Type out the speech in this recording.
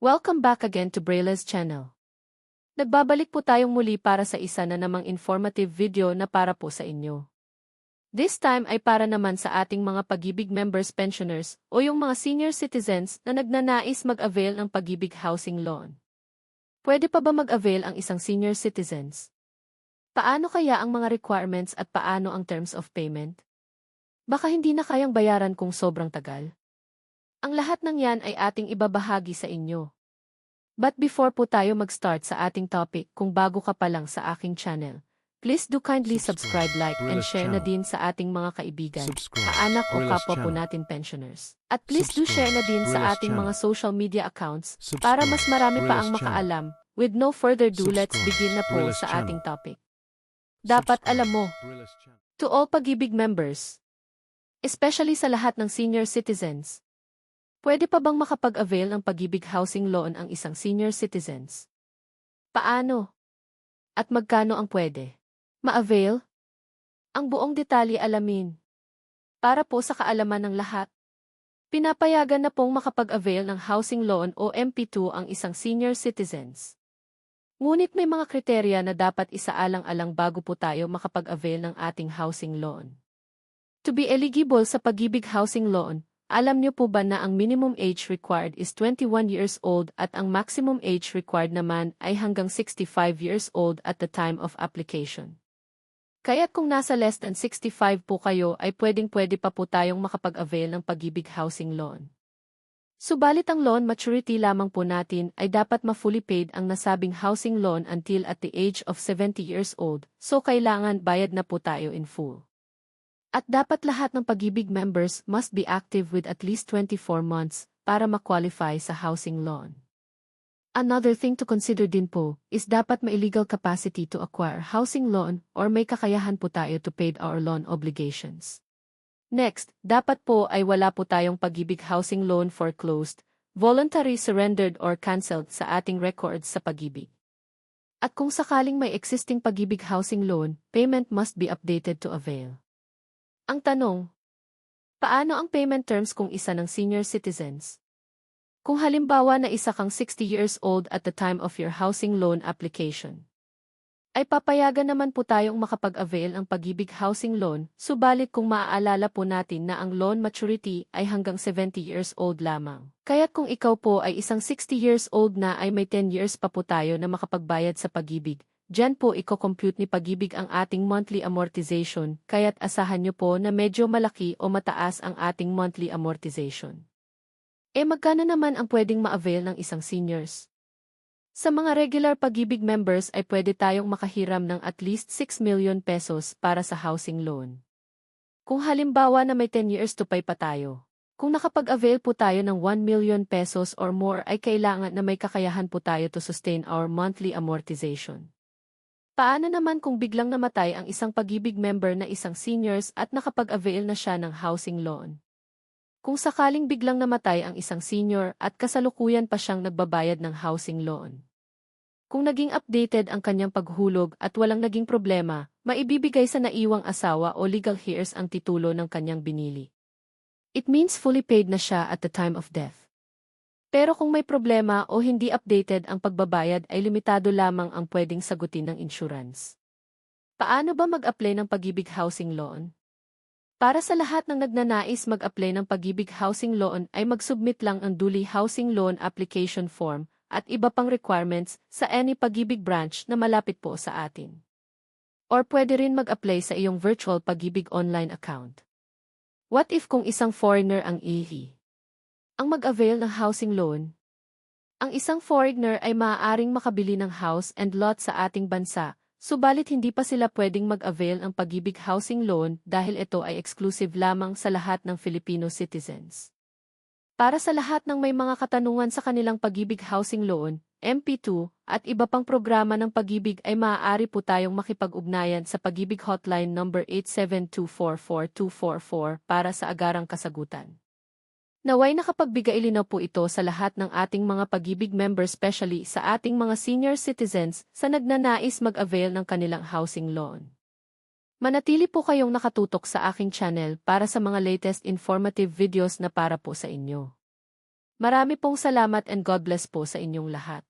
Welcome back again to Brayla's channel. Nagbabalik po tayong muli para sa isa na namang informative video na para po sa inyo. This time ay para naman sa ating mga Pag-ibig members pensioners o yung mga senior citizens na nagnanais mag-avail ng Pag-ibig housing loan. Pwede pa ba mag-avail ang isang senior citizens? Paano kaya ang mga requirements at paano ang terms of payment? Baka hindi na kayang bayaran kung sobrang tagal. Ang lahat ng yan ay ating ibabahagi sa inyo. But before po tayo mag-start sa ating topic, kung bago ka pa lang sa aking channel, please do kindly subscribe, like, and share na din sa ating mga kaibigan, kaanak o kapwa po natin pensioners. At please do share na din sa ating mga social media accounts para mas marami pa ang makaalam. With no further ado, let's begin na po sa ating topic. Dapat alam mo, to all Pag-ibig members, especially sa lahat ng senior citizens, pwede pa bang makapag-avail ng Pag-ibig housing loan ang isang senior citizens? Paano? At magkano ang pwede ma-avail? Ang buong detalye alamin. Para po sa kaalaman ng lahat, pinapayagan na pong makapag-avail ng housing loan o MP2 ang isang senior citizens. Ngunit may mga kriteria na dapat isaalang-alang bago po tayo makapag-avail ng ating housing loan. To be eligible sa Pag-ibig housing loan, alam niyo po ba na ang minimum age required is 21 years old at ang maximum age required naman ay hanggang 65 years old at the time of application? Kaya kung nasa less than 65 po kayo ay pwedeng-pwede pa po tayong makapag-avail ng Pag-ibig housing loan. Subalit ang loan maturity lamang po natin ay dapat ma-fully paid ang nasabing housing loan until at the age of 70 years old, so kailangan bayad na po tayo in full. At dapat lahat ng Pag-ibig members must be active with at least 24 months para ma-qualify sa housing loan. Another thing to consider din po is dapat may legal capacity to acquire housing loan or may kakayahan po tayo to pay our loan obligations. Next, dapat po ay wala po tayong Pag-ibig housing loan foreclosed, voluntary surrendered or cancelled sa ating records sa Pag-ibig. At kung sakaling may existing Pag-ibig housing loan, payment must be updated to avail. Ang tanong, paano ang payment terms kung isa ng senior citizens? Kung halimbawa na isa kang 60 years old at the time of your housing loan application, ay papayagan naman po tayong makapag-avail ng Pag-ibig housing loan, subalit kung maaalala po natin na ang loan maturity ay hanggang 70 years old lamang. Kaya't kung ikaw po ay isang 60 years old na ay may 10 years pa po tayo na makapagbayad sa Pag-ibig, diyan po i-compute ni Pag-ibig ang ating monthly amortization, kaya't asahan nyo po na medyo malaki o mataas ang ating monthly amortization. Magkano naman ang pwedeng ma-avail ng isang seniors? Sa mga regular Pag-ibig members ay pwede tayong makahiram ng at least 6 million pesos para sa housing loan. Kung halimbawa na may 10 years to pay pa tayo, kung nakapag-avail po tayo ng 1 million pesos or more ay kailangan na may kakayahan po tayo to sustain our monthly amortization. Paano naman kung biglang namatay ang isang Pag-ibig member na isang seniors at nakapag-avail na siya ng housing loan? Kung sakaling biglang namatay ang isang senior at kasalukuyan pa siyang nagbabayad ng housing loan, kung naging updated ang kanyang paghulog at walang naging problema, maibibigay sa naiwang asawa o legal heirs ang titulo ng kanyang binili. It means fully paid na siya at the time of death. Pero kung may problema o hindi updated ang pagbabayad ay limitado lamang ang pwedeng sagutin ng insurance. Paano ba mag-apply ng Pag-ibig housing loan? Para sa lahat ng nagnanais mag-apply ng Pag-ibig housing loan ay mag-submit lang ang duly housing loan application form at iba pang requirements sa any Pag-ibig branch na malapit po sa atin. Or pwede rin mag-apply sa iyong virtual Pag-ibig online account. What if kung isang foreigner ang ang mag-avail ng housing loan? Ang isang foreigner ay maaaring makabili ng house and lot sa ating bansa, subalit hindi pa sila pwedeng mag-avail ng Pag-ibig housing loan dahil ito ay exclusive lamang sa lahat ng Filipino citizens. Para sa lahat ng may mga katanungan sa kanilang Pag-ibig housing loan, MP2, at iba pang programa ng Pag-ibig ay maaari po tayong makipag-ugnayan sa Pag-ibig hotline number 87244-244 para sa agarang kasagutan. Naway nakapagbigay linaw po ito sa lahat ng ating mga Pag-ibig members, especially sa ating mga senior citizens sa nagnanais mag-avail ng kanilang housing loan. Manatili po kayong nakatutok sa aking channel para sa mga latest informative videos na para po sa inyo. Marami pong salamat and God bless po sa inyong lahat.